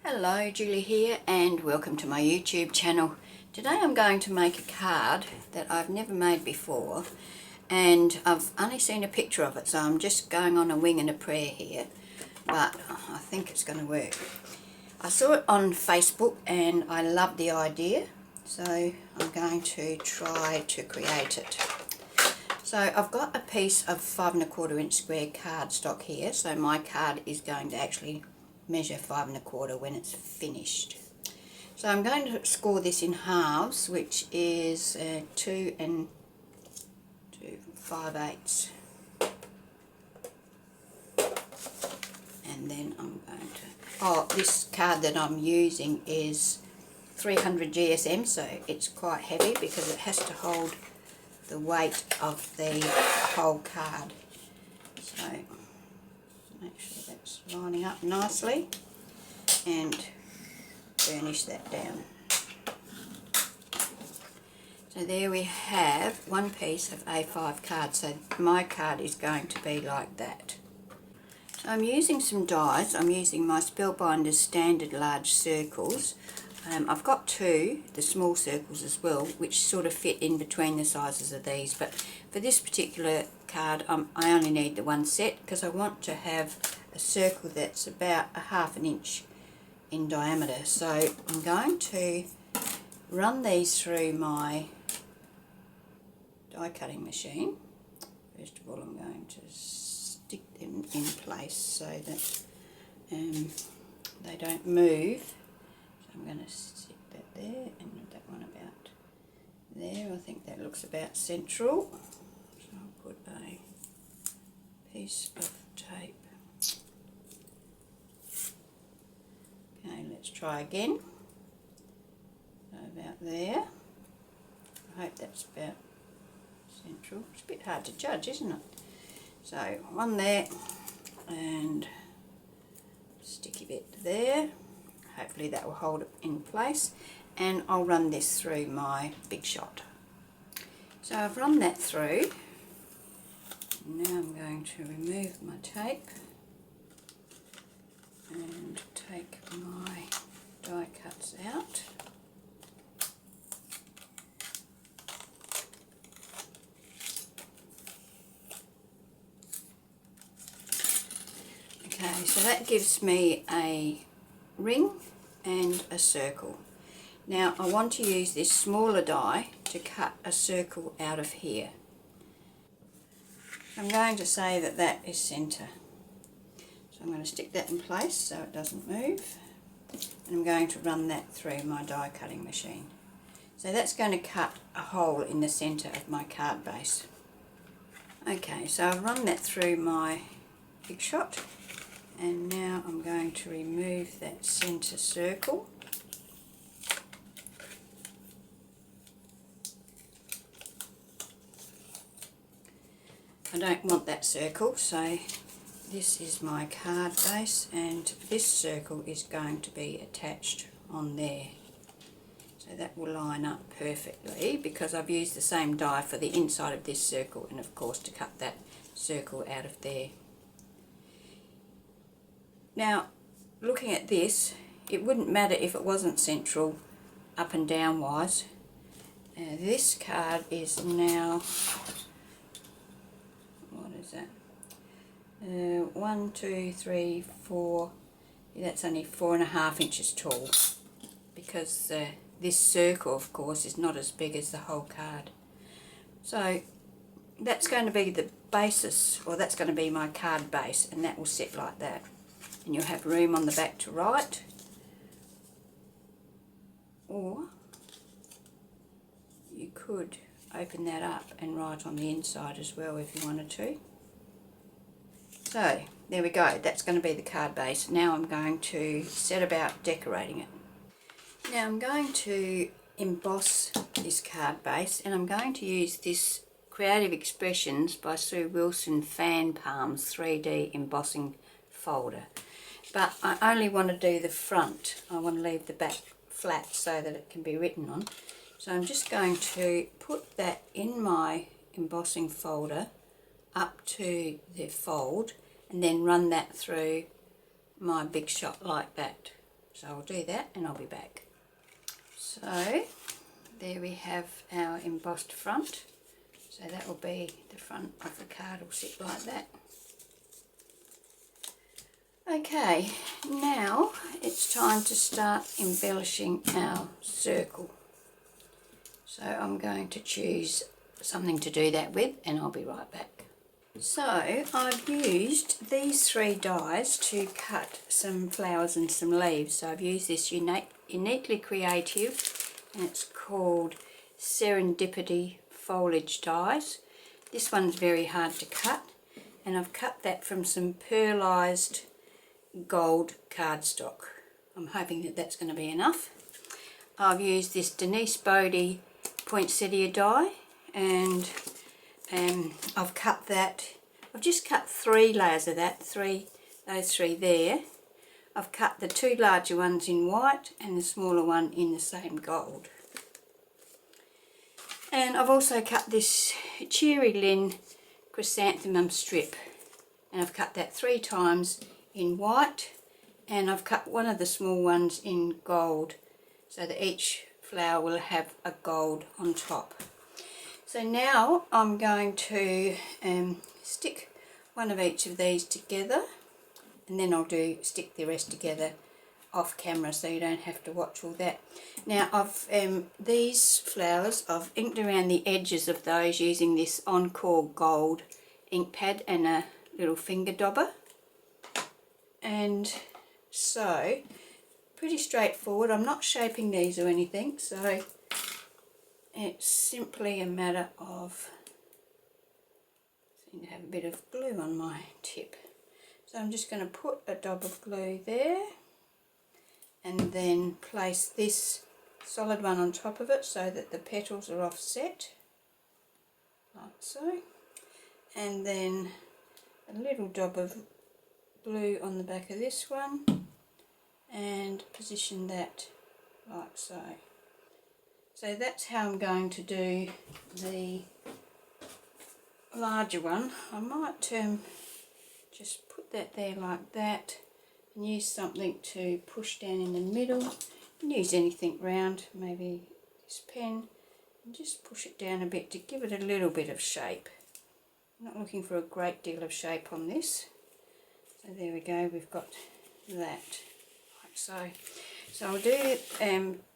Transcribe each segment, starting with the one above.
Hello, Julie here and welcome to my YouTube channel. Today I'm going to make a card that I've never made before and I've only seen a picture of it, so I'm just going on a wing and a prayer here, but I think it's going to work. I saw it on Facebook and I loved the idea, so I'm going to try to create it. So I've got a piece of 5 1/4 inch square cardstock here, so my card is going to actually measure 5 1/4 when it's finished. So I'm going to score this in halves, which is 2 5/8, and then I'm going to, this card that I'm using is 300 GSM, so it's quite heavy because it has to hold the weight of the whole card. So make sure that's lining up nicely and burnish that down. So there we have one piece of A5 card. So my card is going to be like that. So I'm using some dies. I'm using my Spellbinders standard large circles. I've got two, the small circles as well, which sort of fit in between the sizes of these, but for this particular card I only need the one set because I want to have a circle that's about 1/2 inch in diameter. So I'm going to run these through my die cutting machine. First of all, I'm going to stick them in place so that they don't move. I'm going to stick that there and that one about there. I think that looks about central. So I'll put a piece of tape. Okay, let's try again. So about there. I hope that's about central. It's a bit hard to judge, isn't it? So one there and sticky bit there. Hopefully that will hold it in place, and I'll run this through my Big Shot. So I've run that through. Now I'm going to remove my tape and take my die cuts out. Okay, so that gives me a ring and a circle. Now I want to use this smaller die to cut a circle out of here. I'm going to say that that is centre. So I'm going to stick that in place so it doesn't move, and I'm going to run that through my die cutting machine. So that's going to cut a hole in the centre of my card base. Okay, so I've run that through my Big Shot, and now I'm going to remove that centre circle. I don't want that circle, so this is my card base and this circle is going to be attached on there. So that will line up perfectly because I've used the same die for the inside of this circle and of course to cut that circle out of there. Now, looking at this, it wouldn't matter if it wasn't central up and down wise. This card is now, what is that? 1, 2, 3, 4, that's only 4.5 inches tall because this circle of course is not as big as the whole card. So that's going to be the basis, or that's going to be my card base, and that will sit like that. And you'll have room on the back to write, or you could open that up and write on the inside as well if you wanted to. So there we go, that's going to be the card base. Now I'm going to set about decorating it. Now I'm going to emboss this card base, and I'm going to use this Creative Expressions by Sue Wilson Fan Palms 3D embossing folder. But I only want to do the front. I want to leave the back flat so that it can be written on. So I'm just going to put that in my embossing folder up to the fold and then run that through my Big Shot like that. So I'll do that and I'll be back. So there we have our embossed front. So that will be the front of the card, will sit like that. Okay, now it's time to start embellishing our circle. So I'm going to choose something to do that with and I'll be right back. So I've used these 3 dies to cut some flowers and some leaves. So I've used this Uniquely Creative, and it's called Serendipity Foliage dies. This one's very hard to cut, and I've cut that from some pearlised gold cardstock. I'm hoping that that's going to be enough. I've used this Denise Boddey Poinsettia die, and I've cut that. I've just cut 3 layers of that, those 3 there. I've cut the 2 larger ones in white and the smaller one in the same gold. And I've also cut this Cheery Lyn Chrysanthemum strip, and I've cut that 3 times in white, and I've cut one of the small ones in gold so that each flower will have a gold on top. So now I'm going to stick one of each of these together, and then I'll stick the rest together off camera so you don't have to watch all that. Now I've these flowers, I've inked around the edges of those using this Encore Gold ink pad and a little finger dauber. And so pretty straightforward. I'm not shaping these or anything, so it's simply a matter of, I seem to have a bit of glue on my tip. So I'm just going to put a dab of glue there and then place this solid one on top of it so that the petals are offset, like so. And then a little dab of glue on the back of this one and position that like so. So that's how I'm going to do the larger one. I might just put that there like that and use something to push down in the middle. You can use anything round, maybe this pen, and just push it down a bit to give it a little bit of shape. I'm not looking for a great deal of shape on this. So there we go, we've got that, like so. So I'll do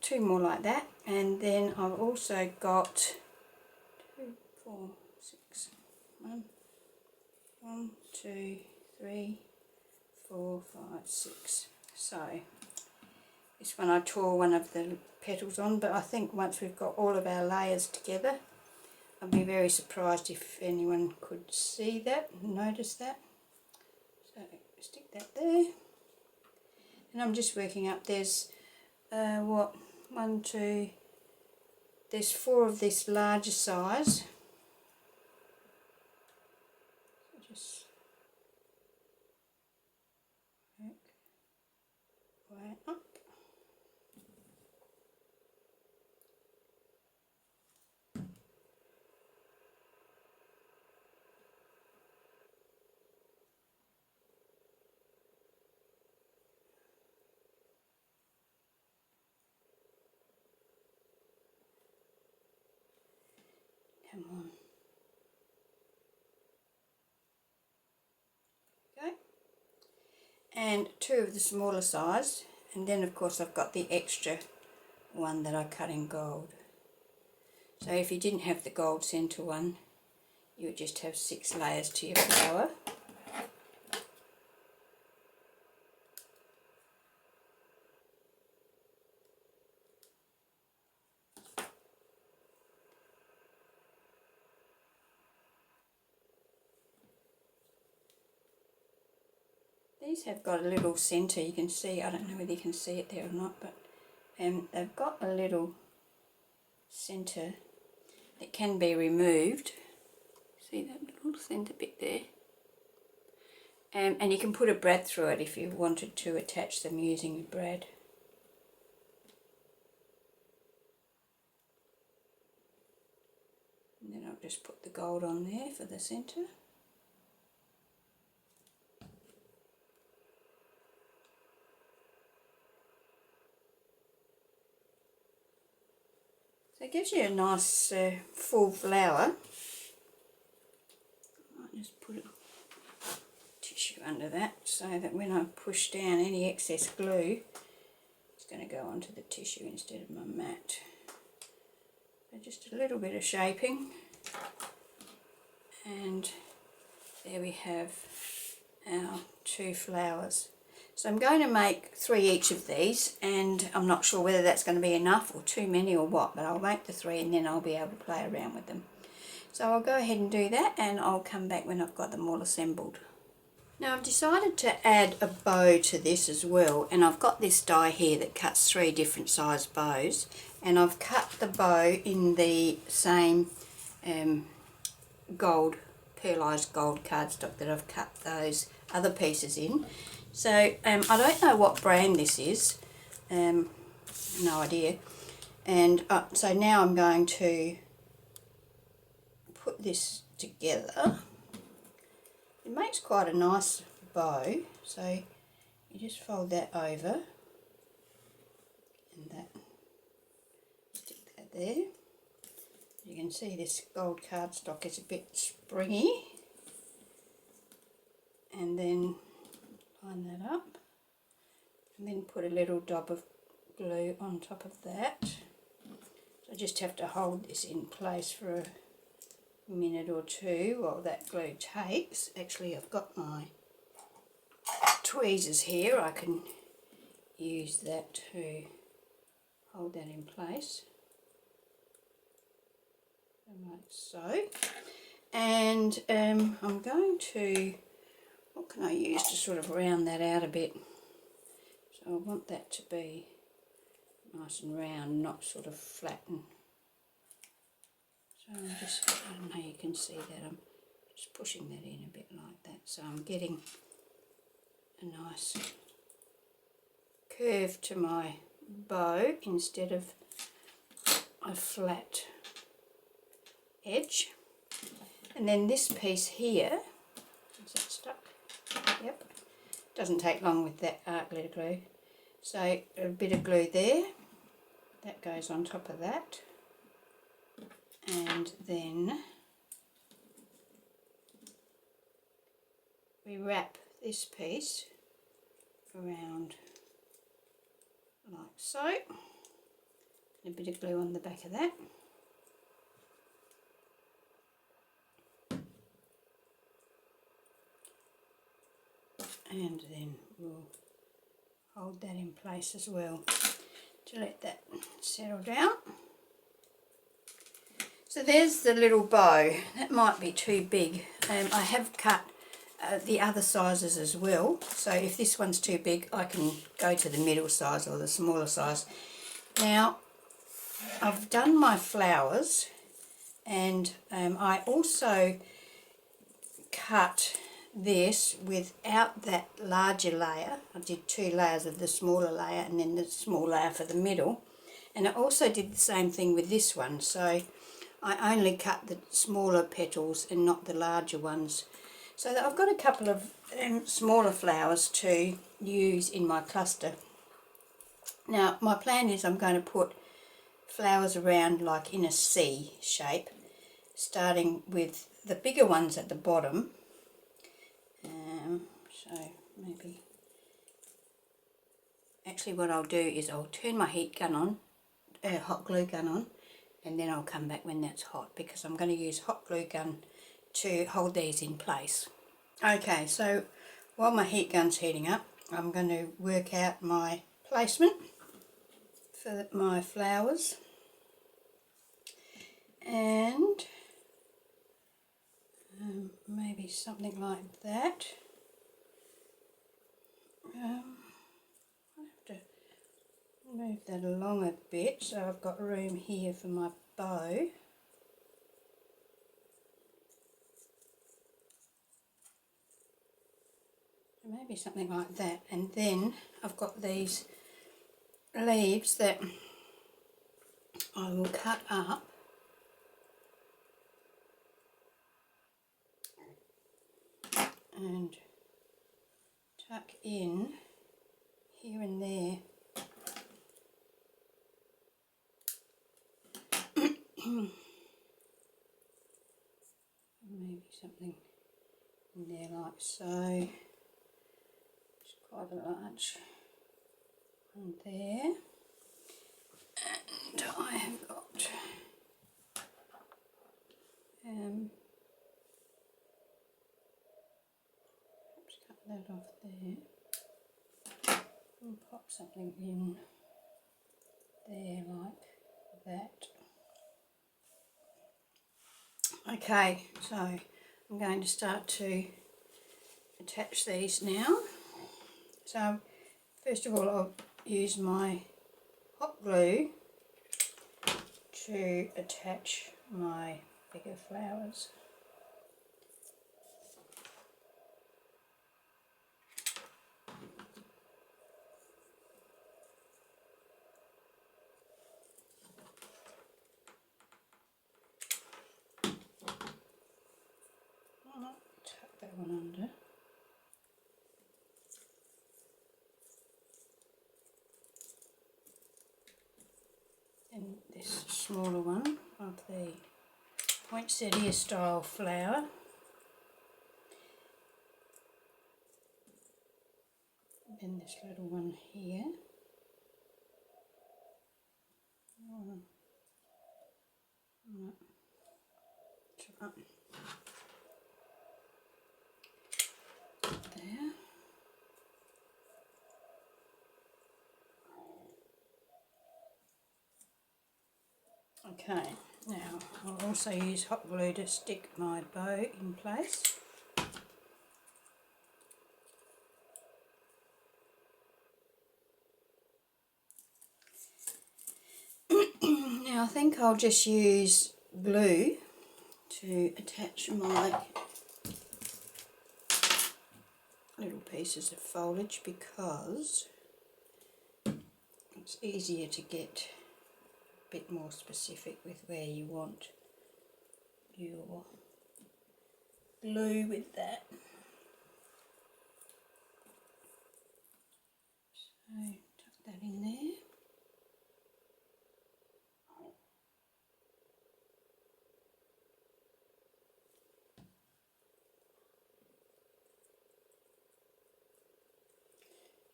2 more like that, and then I've also got 2, 4, 6, 1, 2, 3, 4, 5, 6. So this one I tore one of the petals on, but I think once we've got all of our layers together, I'd be very surprised if anyone could see that and notice that. So stick that there, and I'm just working up. There's what, 1, 2, there's 4 of this larger size. So just work way up. Come on. Okay. And 2 of the smaller size, and then of course I've got the extra one that I cut in gold. So if you didn't have the gold centre one, you would just have 6 layers to your flower. These have got a little centre, you can see, I don't know whether you can see it there or not, but they've got a little centre that can be removed. See that little centre bit there? And you can put a brad through it if you wanted to attach them using a brad. And then I'll just put the gold on there for the centre. So it gives you a nice full flower. I'll just put a tissue under that so that when I push down any excess glue, it's going to go onto the tissue instead of my mat. So just a little bit of shaping, and there we have our 2 flowers. So I'm going to make 3 each of these, and I'm not sure whether that's going to be enough or too many or what, but I'll make the 3 and then I'll be able to play around with them. So I'll go ahead and do that, and I'll come back when I've got them all assembled. Now I've decided to add a bow to this as well, and I've got this die here that cuts 3 different size bows, and I've cut the bow in the same pearlised gold cardstock that I've cut those other pieces in. So I don't know what brand this is, no idea, and so now I'm going to put this together. It makes quite a nice bow, so you just fold that over and that, stick that there. You can see this gold cardstock is a bit springy, and then line that up and then put a little dab of glue on top of that. So I just have to hold this in place for a minute or 2 while that glue takes. Actually, I've got my tweezers here. I can use that to hold that in place, like so. And I'm going to, what can I use to sort of round that out a bit? So I want that to be nice and round, not sort of flatten. So I'm just, I don't know, you can see that I'm just pushing that in a bit like that. So I'm getting a nice curve to my bow instead of a flat edge. And then this piece here, is that stuck? Yep. Doesn't take long with that art glitter glue. So a bit of glue there, that goes on top of that. And then we wrap this piece around like so, a bit of glue on the back of that, and then we'll hold that in place as well to let that settle down. So there's the little bow. That might be too big. I have cut the other sizes as well, so if this one's too big I can go to the middle size or the smaller size. Now I've done my flowers, and I also cut this without that larger layer. I did 2 layers of the smaller layer and then the small layer for the middle, and I also did the same thing with this one. So I only cut the smaller petals and not the larger ones, so that I've got a couple of smaller flowers to use in my cluster. Now my plan is I'm going to put flowers around like in a C shape, starting with the bigger ones at the bottom. So maybe, actually what I'll do is I'll turn my heat gun on, hot glue gun on, and then I'll come back when that's hot, because I'm going to use hot glue gun to hold these in place. Okay, so while my heat gun's heating up, I'm going to work out my placement for my flowers, and maybe something like that. I have to move that along a bit so I've got room here for my bow. Maybe something like that, and then I've got these leaves that I will cut up and tuck in here and there maybe something in there like so. It's quite a large one there. And I have got perhaps cut that off there and pop something in there like that. Okay, so I'm going to start to attach these now. So first of all, I'll use my hot glue to attach my bigger flowers. I'll tuck that one under. And this smaller one of the Poinsettia style flower. And then this little one here. There. Okay, now I'll also use hot glue to stick my bow in place. Now I think I'll just use glue to attach my little pieces of foliage because it's easier to get a bit more specific with where you want your glue with that. So tuck that in there.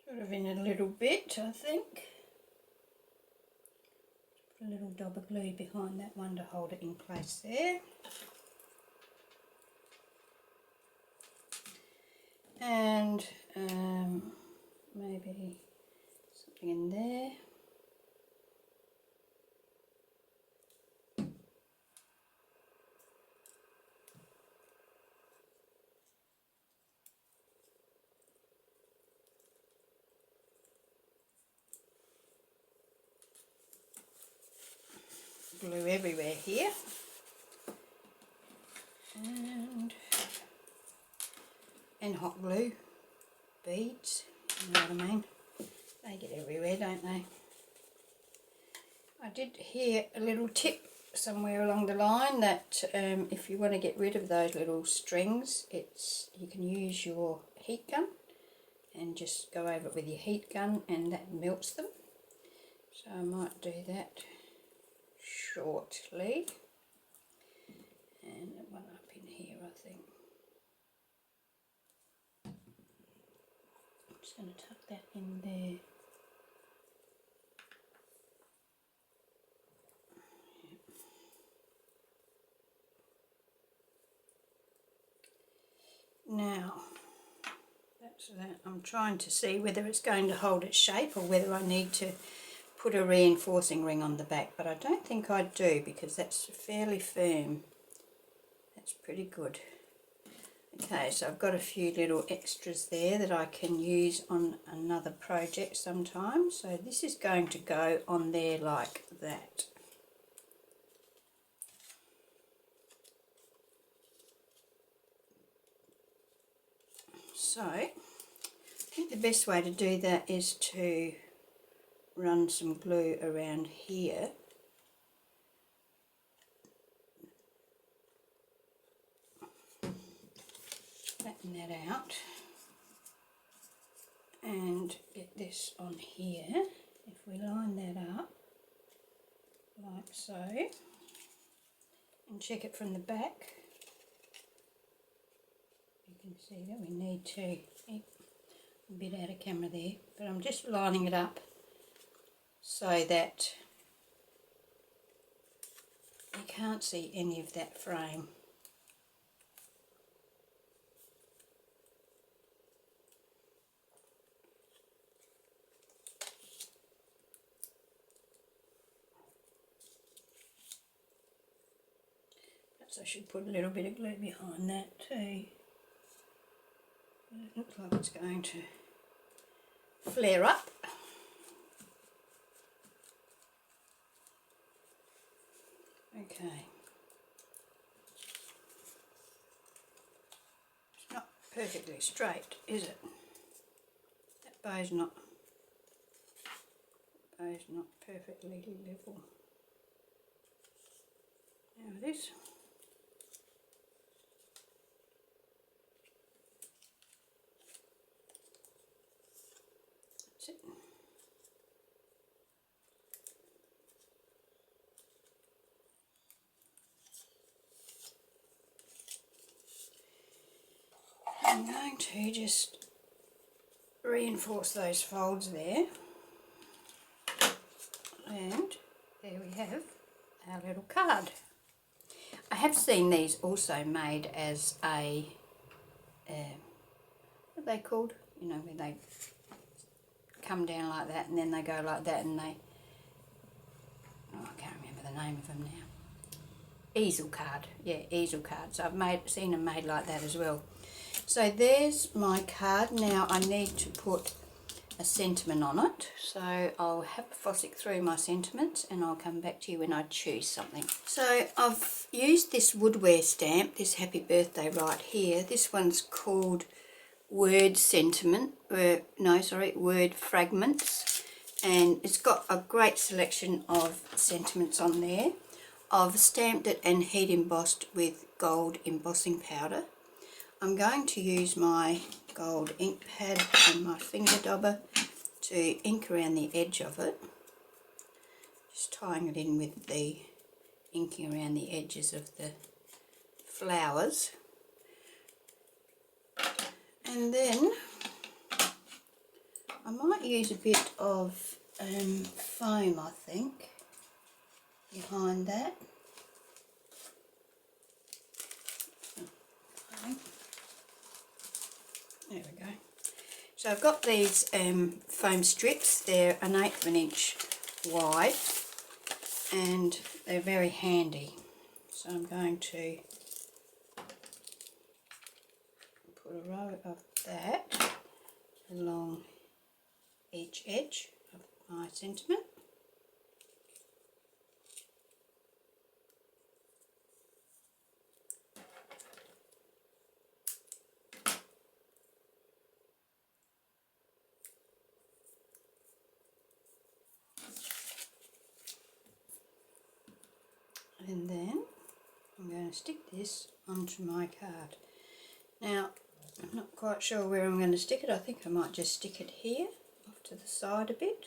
Sort of in a little bit, I think. Put a little dab of glue behind that one to hold it in place there. And maybe something in there. Glue everywhere here. And hot glue beads, you know what I mean? They get everywhere, don't they? I did hear a little tip somewhere along the line that if you want to get rid of those little strings, you can use your heat gun and just go over it with your heat gun and that melts them. So I might do that shortly. And one up in here, I think. I'm just going to tuck that in there. Now, that's that. I'm trying to see whether it's going to hold its shape or whether I need to put a reinforcing ring on the back, but I don't think I do because that's fairly firm. That's pretty good. Okay, so I've got a few little extras there that I can use on another project sometime. So this is going to go on there like that. So I think the best way to do that is to run some glue around here. Flatten that out and get this on here. If we line that up like so, and check it from the back. You can see that we need to, a bit out of camera there, but I'm just lining it up so that you can't see any of that frame. Perhaps I should put a little bit of glue behind that too. It looks like it's going to flare up. Okay. It's not perfectly straight, is it? That bow's not perfectly level. Now it is. That's it. I'm going to just reinforce those folds there, and there we have our little card. I have seen these also made as a, what are they called? You know, where they come down like that and then they go like that and they, oh, I can't remember the name of them now. Easel card, yeah, easel cards. I've seen them made like that as well. So there's my card. Now I need to put a sentiment on it, so I'll have a fossick through my sentiments and I'll come back to you when I choose something. So I've used this Woodware stamp, this happy birthday right here. This one's called Word Sentiment, Word Fragments, and it's got a great selection of sentiments on there. I've stamped it and heat embossed with gold embossing powder. I'm going to use my gold ink pad and my finger dauber to ink around the edge of it. Just tying it in with the inking around the edges of the flowers. And then I might use a bit of foam, I think, behind that. Okay. There we go. So I've got these foam strips. They're 1/8 of an inch wide and they're very handy. So I'm going to put a row of that along each edge of my sentiment. And then I'm going to stick this onto my card. Now, I'm not quite sure where I'm going to stick it. I think I might just stick it here, off to the side a bit.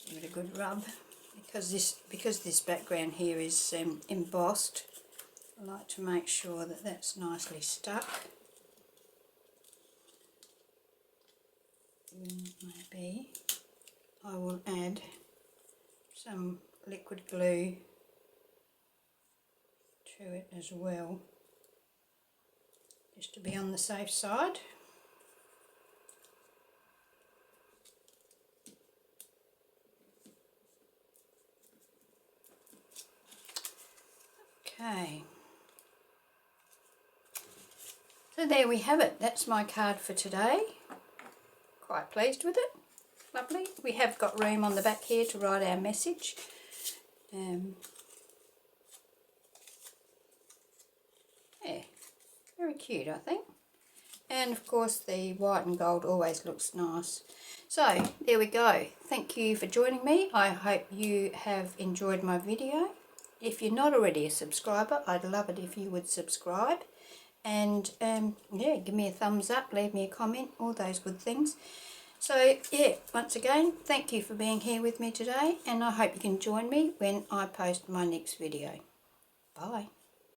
Give it a good rub. Because this background here is embossed, I like to make sure that that's nicely stuck. Maybe I will add some liquid glue to it as well, just to be on the safe side. Okay, so there we have it. That's my card for today. Quite pleased with it. Lovely. We have got room on the back here to write our message. Yeah, very cute, I think. And of course the white and gold always looks nice. So there we go. Thank you for joining me. I hope you have enjoyed my video. If you're not already a subscriber, I'd love it if you would subscribe. And yeah, give me a thumbs up, leave me a comment, all those good things. So yeah, once again, thank you for being here with me today, and I hope you can join me when I post my next video. Bye.